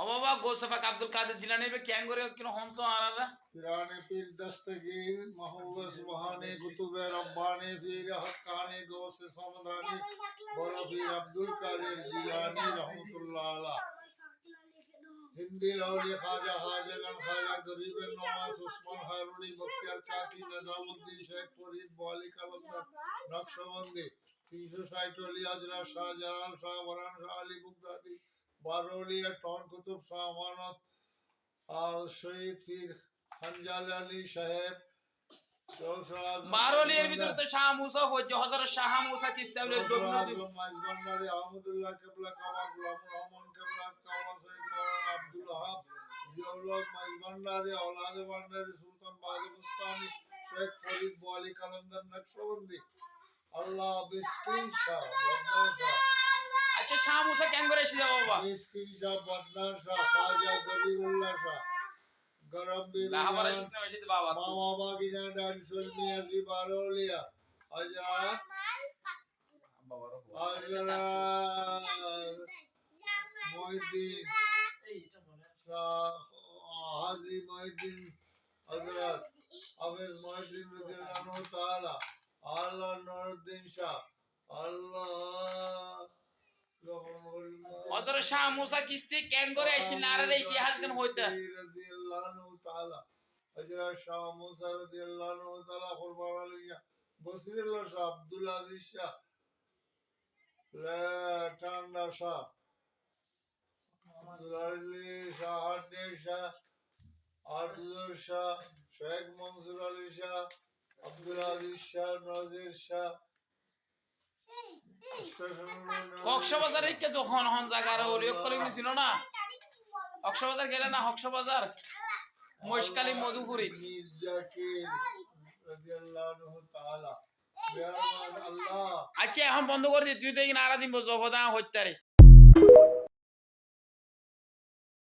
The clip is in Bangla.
বাবা গোসফাক আব্দুল কাদের জিলানি বে কেন করে কিনো হম তো আরারা পিরানে পীর দস্তগীর মাহবুব সুবহানে কুতুবে রব্বানি পীর হক্কানি গৌসে সমদানি বড় পীর আব্দুল কাদের জিলানি রহমাতুল্লাহ আলাইহ হিন্দি লাউলি খাজা হাজলান খাজা গরিবের নওয়াজ উসমান হারুনি বখতিয়ার কাকি নিজামউদ্দিন শেখ ফরিদ ওয়ালি কালন্দার নকশবন্দি 360 ওলি আজরা শাহজালাল শাহ ওয়ারান শাহ আলী বুগদাদি বারোলিয়া টন কুতুব শাহ আমানত শহীদ পীর হানজাল আলী সাহেব বারোলিয়ার ভিতরে তো শাহ মুসা হইছে হযরত শাহ মুসা কিস্তাবলে জমিনতি মাইজবান্ডারি আহমদুল্লাহ কিবলা কাবা গোলাম রহমান কিবলা কাবা সৈয়দ মাওলানা আব্দুল ওয়াহাব জিয়াউল্লাহ মাইজবান্ডারি औलाद ভান্ডারি সুলতান বাজিবুস্তানি শেখ ফরিদ ওয়ালি কালন্দার নকশবন্দি আল্লাহ বিস্কিন শাহ বদনা শাহ আচ্ছা শাহ মুসা কেন করে এসে যাও বাবা বিস্কিন শাহ বদনা শাহ খাজা গরিবুল্লাহ শাহ গরম লাহাবারে শিখনা বেশি বাবা মামা বাগিনা ডানসুল মিয়াজি বারোলিয়া আজাদ মহিউদ্দিন হাজি মহিউদ্দিন হযরত হাফেজ মহিউদ্দিন রাদিয়াল্লাহু তাআলা আল্লাহ নুরউদ্দিন শাহ আল্লাহ হযরত শাহ মুসা কিস্তি কেন করে এসে নারার ইতিহাস কেন হইতা রাদিয়াল্লাহু তাআলা হযরত শাহ মুসা রাদিয়াল্লাহু তাআলা কুরবান আলাইহি বসিরুল্লাহ শাহ আব্দুল আজিজ শাহ ঠান্ডা শাহ আব্দুল আলী শাহ হাড্ডে শাহ আরজুল শাহ শেখ মনসুর আলী শাহ আব্দুল আজিজ শাহ নজির শাহ কক্সবাজারে কে যখন হন জায়গার ওলিয়ক করে ছিল না কক্সবাজার গেলে না কক্সবাজার মশকালি মধুপুরি মির্জাকির রাদিয়াল্লাহু তাআলা আল্লাহ আচ্ছা এখন বন্ধ করে দি তুই তো নারা দিন জবদা হইতারে